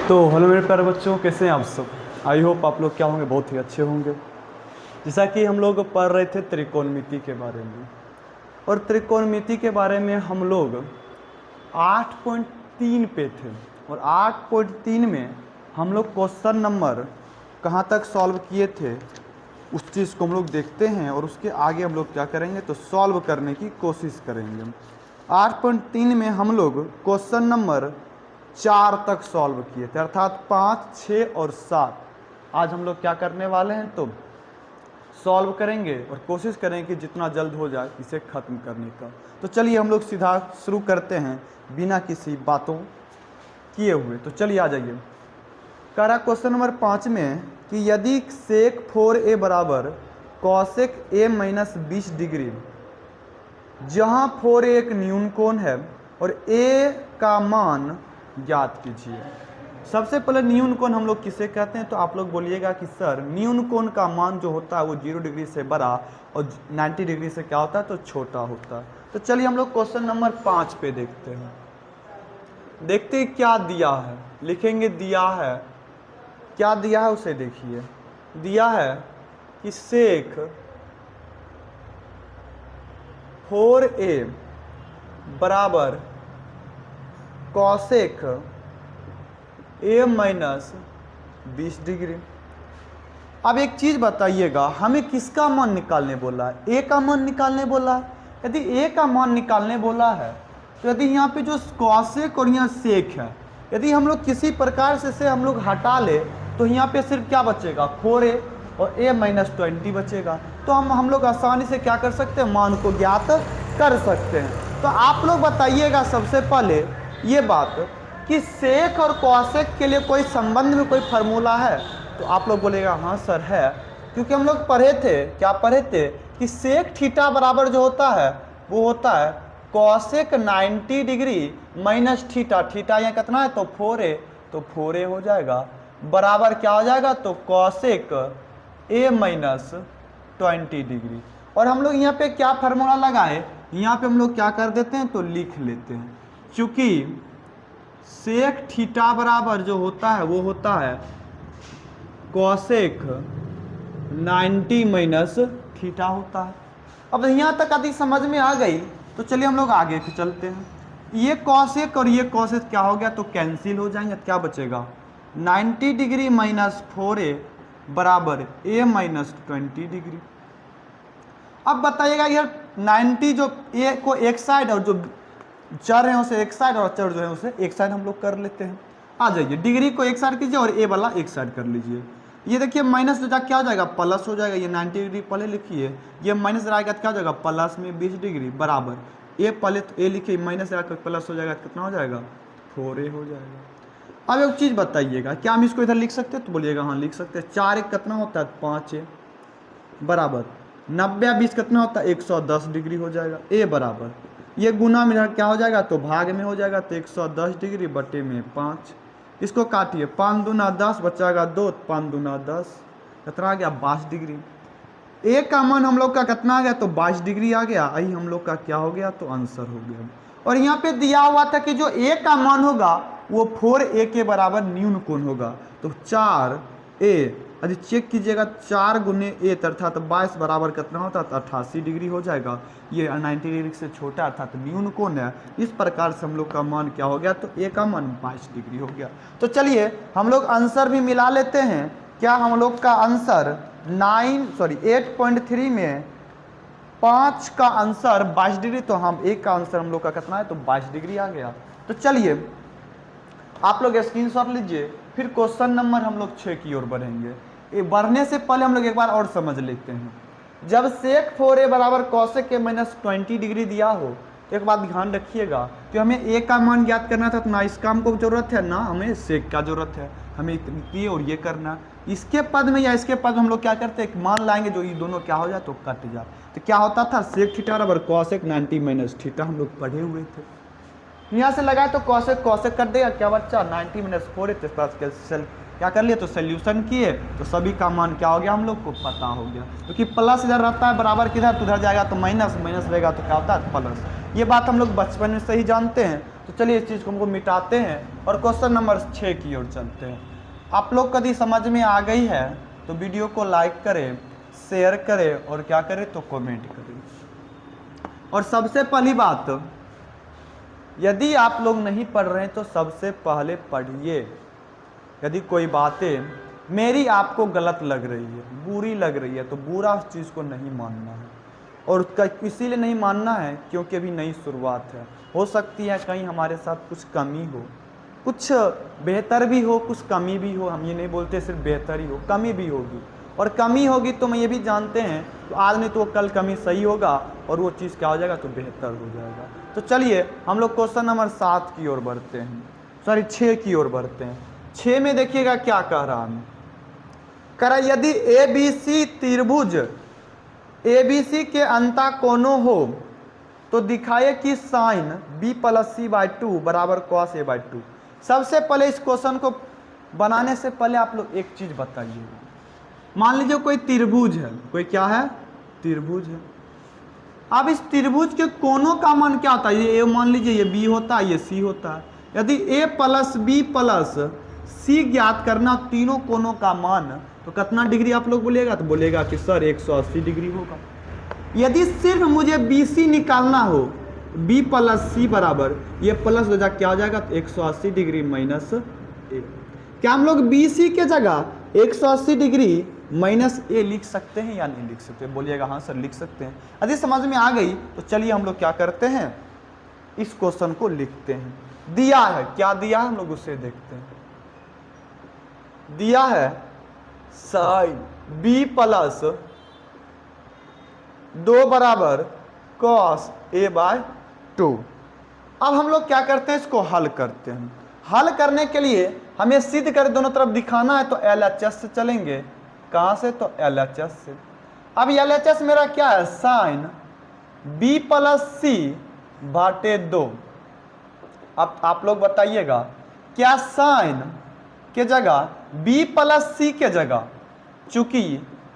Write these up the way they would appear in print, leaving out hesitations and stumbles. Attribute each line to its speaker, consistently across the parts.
Speaker 1: तो हेलो मेरे प्यारे बच्चों, कैसे हैं आप सब। आई होप आप लोग क्या होंगे, बहुत ही अच्छे होंगे। जैसा कि हम लोग पढ़ रहे थे त्रिकोणमिति के बारे में, और त्रिकोणमिति के बारे में हम लोग 8.3 पे थे, और 8.3 में हम लोग क्वेश्चन नंबर कहाँ तक सॉल्व किए थे उस चीज़ को हम लोग देखते हैं, और उसके आगे हम लोग क्या करेंगे तो सॉल्व करने की कोशिश करेंगे। 8.3 में हम लोग क्वेश्चन नंबर 4 तक सॉल्व किए थे, अर्थात 5, 6 और 7। आज हम लोग क्या करने वाले हैं तो सॉल्व करेंगे और कोशिश करेंगे कि जितना जल्द हो जाए इसे ख़त्म करने का। तो चलिए हम लोग सीधा शुरू करते हैं बिना किसी बातों किए हुए। तो चलिए आ जाइए। कह रहा क्वेश्चन नंबर 5 में कि यदि सेक 4a बराबर कॉसेक a माइनस 20 डिग्री, जहाँ 4a एक न्यून कोण है और a का मान ज्ञात कीजिए। सबसे पहले न्यून कोण हम लोग किसे कहते हैं, तो आप लोग बोलिएगा कि सर न्यून कोण का मान जो होता है वो 0 डिग्री से बड़ा और 90 डिग्री से क्या होता है तो छोटा होता है। तो चलिए हम लोग क्वेश्चन नंबर 5 पे देखते हैं। देखते हैं क्या दिया है, लिखेंगे दिया है, क्या दिया है उसे देखिए। दिया है कि सेक 4a बराबर कॉसेक a माइनस 20 डिग्री। अब एक चीज बताइएगा, हमें किसका मान निकालने बोला है? a का मान निकालने बोला है। यदि a का मान निकालने बोला है तो यदि यहाँ पे जो कॉसेक और यहाँ सेक है, यदि हम लोग किसी प्रकार से इसे हम लोग हटा ले तो यहाँ पे सिर्फ क्या बचेगा 4a और a माइनस 20 बचेगा। तो हम लोग आसानी से क्या कर सकते हैं, मान को ज्ञात कर सकते हैं। तो आप लोग बताइएगा सबसे पहले ये बात कि सेक और कॉसेक के लिए कोई संबंध में कोई फार्मूला है, तो आप लोग बोलेगा हाँ सर है, क्योंकि हम लोग पढ़े थे, क्या पढ़े थे कि सेक थीटा बराबर जो होता है वो होता है cosec 90 degree minus theta. Theta यहाँ कितना है तो 4a, तो 4a हो जाएगा बराबर क्या हो जाएगा तो कॉसेक a माइनस 20 डिग्री। और हम लोग यहाँ पे क्या फार्मूला लगाए, यहाँ पे हम लोग क्या कर देते हैं तो लिख लेते हैं, चूंकि सेक थीटा बराबर जो होता है वो होता है कॉसेक 90 माइनस थीटा होता है। अब यहाँ तक यदि समझ में आ गई तो चलिए हम लोग आगे चलते हैं। ये कॉसेक और ये कॉसेक क्या हो गया तो कैंसिल हो जाएंगे, क्या बचेगा 90 डिग्री माइनस 4a बराबर a माइनस 20 डिग्री। अब बताइएगा यार 90 जो a को एक साइड और जो चर है उसे एक साइड और चर जो है उसे एक साइड हम लोग कर लेते हैं। आ जाइए, डिग्री को एक साइड कीजिए और a वाला एक साइड कर लीजिए। ये देखिए माइनस जो क्या हो जाएगा प्लस हो जाएगा, ये 90 डिग्री पहले लिखिए, ये माइनस रहेगा तो क्या हो जाएगा प्लस में 20 डिग्री बराबर a पहले तो a लिखिए, माइनस रहेगा प्लस हो जाएगा, कितना हो जाएगा 4a हो जाएगा। अब एक चीज़ बताइएगा, क्या हम इसको इधर लिख सकते हैं तो बोलिएगा हाँ लिख सकते हैं। 4 एक कितना होता है 5a बराबर 90 20 कितना होता है 110 डिग्री हो जाएगा। a बराबर ये गुना में क्या हो जाएगा तो भाग में हो जाएगा, तो 110 डिग्री बटे में 5, इसको काटिए 5 दूना 10 बचाएगा 2, 5 दूना 10 कितना आ गया 22 डिग्री। a का मान हम लोग का कितना आ गया तो 22 डिग्री आ गया। आई हम लोग का क्या हो गया तो आंसर हो गया। और यहाँ पे दिया हुआ था कि जो a का मान होगा वो 4a के बराबर न्यून कोण होगा, तो 4a यदि चेक कीजिएगा 4 गुने a अर्थात 22 बराबर कितना होता है 88 डिग्री हो जाएगा। ये 90 डिग्री से छोटा अर्थात न्यून कोण है। इस प्रकार से हम लोग का मान क्या हो गया तो a का मान 22 डिग्री हो गया। तो चलिए हम लोग आंसर भी मिला लेते हैं। क्या हम लोग का आंसर 8.3 में 5 का आंसर 22 डिग्री, तो हम एक का आंसर हम लोग का कितना है तो 22 डिग्री आ गया। तो चलिए आप लोग स्क्रीनशॉट लीजिए, फिर क्वेश्चन नंबर हम लोग 6 की ओर बढ़ेंगे। ये बढ़ने से पहले हम लोग एक बार और समझ लेते हैं। जब सेक 4a बराबर कॉसेक a माइनस 20 डिग्री दिया हो तो एक बात ध्यान रखिएगा कि हमें a का मान ज्ञात करना था, तो ना इस काम को जरूरत है ना हमें सेक का जरूरत है, हमें ये और ये करना। इसके पद में या इसके पद में हम लोग क्या करते हैं मान लाएंगे जो ये दोनों क्या हो जाए तो कट जाए। तो क्या होता था सेक थीटा बराबर कॉसेक 90 माइनस थीटा, हम लोग पढ़े हुए थे। यहाँ से लगाए तो कॉसेक कॉसेक कर देगा, क्या बच्चा 90 माइनस 4 है, तो क्या कर लिए तो सोल्यूशन किए तो सभी का मान क्या हो गया हम लोग को पता हो गया। क्योंकि प्लस इधर रहता है बराबर किधर तो उधर जाएगा, तो माइनस माइनस रहेगा तो क्या होता है प्लस। ये बात हम लोग बचपन में से ही जानते हैं। तो चलिए इस चीज़ को हमको मिटाते हैं और क्वेश्चन नंबर 6 की ओर चलते हैं। आप लोग कभी समझ में आ गई है तो वीडियो को लाइक करें, शेयर करें और क्या करें तो कमेंट करें। और सबसे पहली बात, यदि आप लोग नहीं पढ़ रहे हैं तो सबसे पहले पढ़िए। यदि कोई बातें मेरी आपको गलत लग रही है, बुरी लग रही है, तो बुरा उस चीज़ को नहीं मानना है। और उसका इसीलिए नहीं मानना है क्योंकि अभी नई शुरुआत है। हो सकती है कहीं हमारे साथ कुछ कमी हो, कुछ बेहतर भी हो, कुछ कमी भी हो। हम ये नहीं बोलते सिर्फ बेहतर ही हो, कमी भी होगी। और कमी होगी तो हम ये भी जानते हैं तो आज नहीं तो कल कमी सही होगा और वो चीज़ क्या हो जाएगा तो बेहतर हो जाएगा। तो चलिए हम लोग क्वेश्चन नंबर 7 की ओर बढ़ते हैं, सॉरी 6 की ओर बढ़ते हैं। 6 में देखिएगा क्या कह रहा है, कह रहा यदि ABC त्रिभुज ABC के अंता कोनों हो तो दिखाए कि साइन B + C/2 बराबर cos A/2। सबसे पहले इस क्वेश्चन को बनाने से पहले आप लोग एक चीज बताइएगा। मान लीजिए कोई त्रिभुज है, कोई क्या है, त्रिभुज है। अब इस त्रिभुज के कोनों का मान क्या होता है, ये A मान लीजिए, ये B होता है, ये C होता है। यदि A + B + C ज्ञात करना तीनों कोनों का मान, तो कितना डिग्री आप लोग बोलिएगा, तो बोलेगा कि सर 180 डिग्री होगा। यदि सिर्फ मुझे BC निकालना हो, B + C बराबर ये प्लस हो जाए क्या हो जाएगा, तो 180 डिग्री माइनस A। क्या हम लोग BC के जगह 180 डिग्री माइनस A लिख सकते हैं या नहीं लिख सकते, बोलिएगा हाँ सर लिख सकते हैं। यदि समझ में आ गई तो चलिए हम लोग क्या करते हैं, इस क्वेश्चन को लिखते हैं। दिया है, क्या दिया है हम लोग उसे देखते हैं। दिया है साइन B + 2 बराबर cos A/2। अब हम लोग क्या करते हैं, इसको हल करते हैं। हल करने के लिए हमें सिद्ध कर दोनों तरफ दिखाना है तो LHS से चलेंगे। कहाँ से, तो LHS से। अब LHS मेरा क्या है, साइन B + C/2। अब आप लोग बताइएगा, क्या साइन के जगह B + C के जगह, चूंकि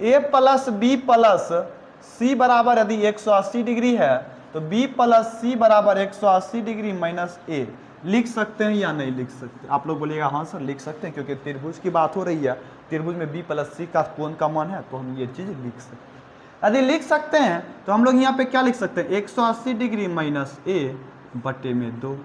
Speaker 1: A + B + C बराबर यदि 180 डिग्री है तो B + C बराबर 180 डिग्री माइनस A लिख सकते हैं या नहीं लिख सकते। आप लोग बोलिएगा हाँ सर लिख सकते हैं, क्योंकि त्रिभुज की बात हो रही है, त्रिभुज में B + C का कोण का मान है, तो हम ये चीज लिख सकते हैं। यदि लिख सकते हैं तो हम लोग यहाँ पे क्या लिख सकते हैं, 180 डिग्री माइनस A/2।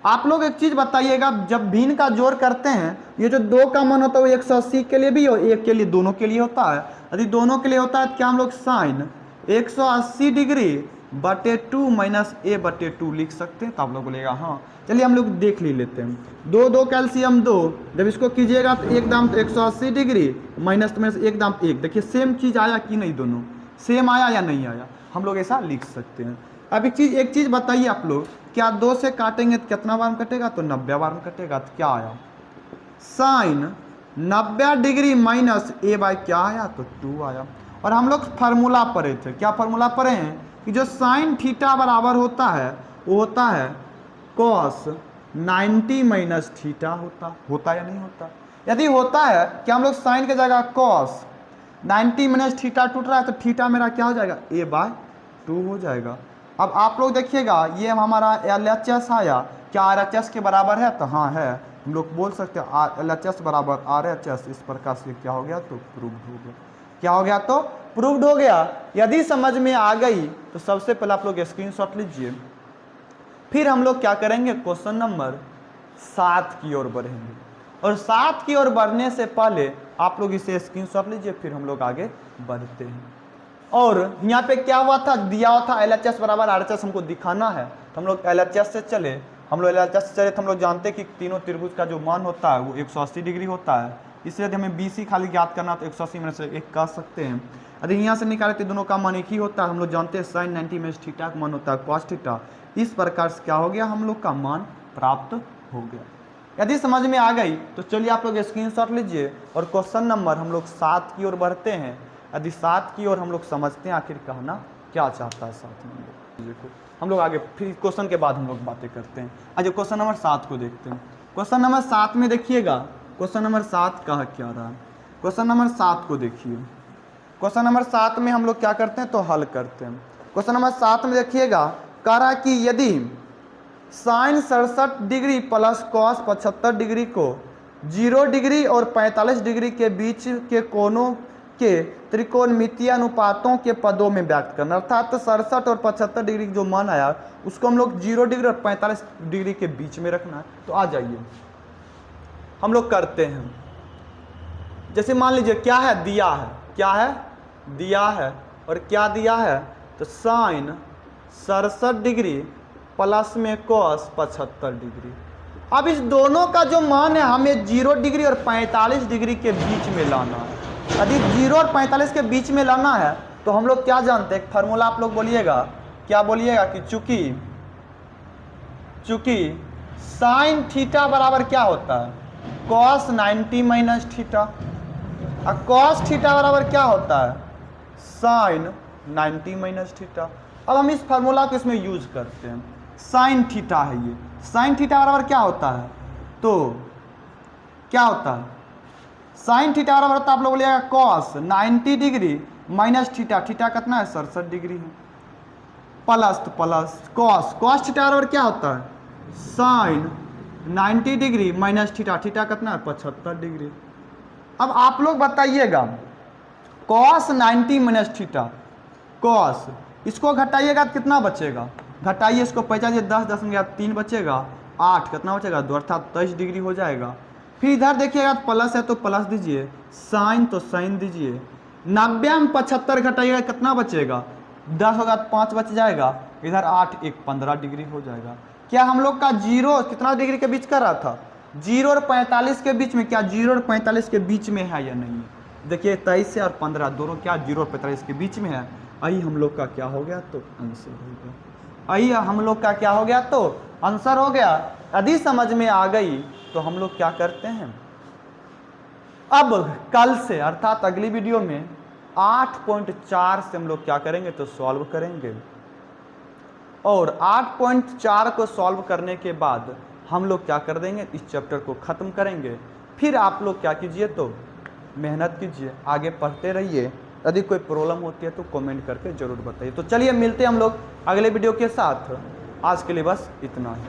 Speaker 1: आप लोग एक चीज बताइएगा, जब भिन्न का जोड़ करते हैं, ये जो 2 का मान होता है वो 180 के लिए भी और 1 के लिए, दोनों के लिए होता है। यदि दोनों के लिए होता है तो क्या हम लोग साइन 180 डिग्री बटे 2 माइनस A/2 लिख सकते हैं। तो आप लोग बोलेगा हाँ। चलिए हम लोग देख लेते हैं। 2 कैल्शियम 2, जब इसको कीजिएगा तो एक दाम 180 डिग्री माइनस में से एक दाम 1। देखिए सेम चीज आया कि नहीं, दोनों सेम आया या नहीं आया, हम लोग ऐसा लिख सकते हैं। अब एक चीज बताइए आप लोग, क्या 2 से काटेंगे तो कितना बार कटेगा, तो 90 बार कटेगा। तो क्या आया, साइन 90 डिग्री माइनस A/ क्या आया, तो 2 आया। और हम लोग फार्मूला पढ़े थे, क्या फार्मूला पढ़े हैं कि जो साइन थीटा बराबर होता है वो होता है cos 90 माइनस थीटा। होता या नहीं होता, यदि होता है कि हम लोग साइन के जगह cos 90 माइनस थीटा टूट रहा है तो थीटा मेरा क्या हो जाएगा, A/2 हो जाएगा। अब आप लोग देखिएगा, ये हमारा LHS आया, क्या RHS के बराबर है, तो हाँ है। हम लोग बोल सकते हैं LHS बराबर RHS। इस प्रकार से क्या हो गया, तो प्रूव्ड हो गया। क्या हो गया, तो प्रूव्ड हो गया। यदि समझ में आ गई तो सबसे पहले आप लोग स्क्रीनशॉट लीजिए, फिर हम लोग क्या करेंगे, क्वेश्चन नंबर 7 की ओर बढ़ेंगे। और 7 की ओर बढ़ने से पहले आप लोग इसे स्क्रीनशॉट लीजिए, फिर हम लोग आगे बढ़ते हैं। और यहाँ पे क्या हुआ था, दिया हुआ था LHS बराबर RHS हमको दिखाना है, तो हम लोग LHS से चले। हम लोग LHS से चले तो हम लोग जानते हैं कि तीनों त्रिभुज का जो मान होता है वो 180 डिग्री होता है। इसलिए यदि हमें BC खाली ज्ञात करना तो 180 में से 1 कह सकते हैं। यदि यहाँ से निकाले तो दोनों का मान एक ही होता है। हम लोग जानते हैं साइन 90 में थीटा का मान होता है cos थीटा। इस प्रकार से क्या हो गया, हम लोग का मान प्राप्त हो गया। यदि समझ में आ गई तो चलिए आप लोग स्क्रीनशॉट लीजिए और क्वेश्चन नंबर हम लोग 7 की ओर बढ़ते हैं। यदि 7 की ओर हम लोग समझते हैं आखिर कहना क्या चाहता है 7 में, हम लोग आगे फिर क्वेश्चन के बाद हम लोग बातें करते हैं। आज क्वेश्चन नंबर 7 को देखते हैं। क्वेश्चन नंबर 7 में देखिएगा, क्वेश्चन नंबर 7 कहा क्या रहा है। क्वेश्चन नंबर 7 को देखिए। क्वेश्चन नंबर 7 में हम लोग क्या करते हैं, तो हल करते हैं। क्वेश्चन नंबर 7 में देखिएगा, कह रहा है कि यदि sine 67 degree plus cos 75 degree को 0 डिग्री और 45 डिग्री के बीच के कोणों के त्रिकोणमितीय अनुपातों के पदों में व्यक्त करना, अर्थात 67 और 75 डिग्री जो मान आया उसको हम लोग 0 डिग्री और 45 डिग्री के बीच में रखना है। तो आ जाइए हम लोग करते हैं। जैसे मान लीजिए क्या है, दिया है, क्या है, दिया है, और क्या दिया है, तो साइन 67 डिग्री प्लस में कॉस 75 डिग्री। अब इस दोनों का जो मान है हमें 0 डिग्री और 45 डिग्री के बीच में लाना है। यदि 0 और 45 के बीच में लाना है तो हम लोग क्या जानते हैं, फार्मूला आप लोग बोलिएगा, क्या बोलिएगा कि चूंकि साइन थीटा बराबर क्या होता है, कॉस 90 माइनस थीटा, और कॉस थीटा बराबर क्या होता है, साइन 90 माइनस थीटा। अब हम इस फार्मूला को इसमें यूज करते हैं। साइन थीटा है ये, साइन थीटा बराबर क्या होता है, तो क्या होता है, साइन थीटा बराबर होता है, आप लोग बोलिएगा cos 90 degree minus theta, theta कितना है 67 डिग्री है, प्लस तो प्लस कॉस, कॉस थीटा बराबर क्या होता है, sine 90 degree minus theta, theta कितना है 75 डिग्री। अब आप लोग बताइएगा कॉस 90 माइनस थीटा, कॉस इसको घटाइएगा तो कितना बचेगा, घटाइए इसको, 50 10 10 में 3 बचेगा, 8 कितना बचेगा 2, अर्थात 23 डिग्री हो जाएगा। फिर इधर देखिएगा प्लस है तो प्लस दीजिए, साइन तो साइन दीजिए, 90 में 75 घटाइएगा कितना बचेगा, 10 होगा तो 5 बच जाएगा, इधर 8 1 15 डिग्री हो जाएगा। क्या हम लोग का 0 कितना डिग्री के बीच कर रहा था, 0 और 45 के बीच में, क्या 0 और 45 के बीच में है या नहीं है, देखिए 23 से और 15 दोनों क्या 0 और 45 के बीच में है। आई हम लोग का क्या हो गया, तो आंसर हो गया। आई हम लोग का क्या हो गया, तो आंसर हो गया। यदि समझ में आ गई तो हम लोग क्या करते हैं, अब कल से अर्थात अगली वीडियो में 8.4 से हम लोग क्या करेंगे, तो सॉल्व करेंगे, और 8.4 को सॉल्व करने के बाद हम लोग क्या कर देंगे, इस चैप्टर को ख़त्म करेंगे। फिर आप लोग क्या कीजिए, तो मेहनत कीजिए, आगे पढ़ते रहिए। यदि कोई प्रॉब्लम होती है तो कमेंट करके ज़रूर बताइए। तो चलिए मिलते हैं हम लोग अगले वीडियो के साथ। आज के लिए बस इतना ही।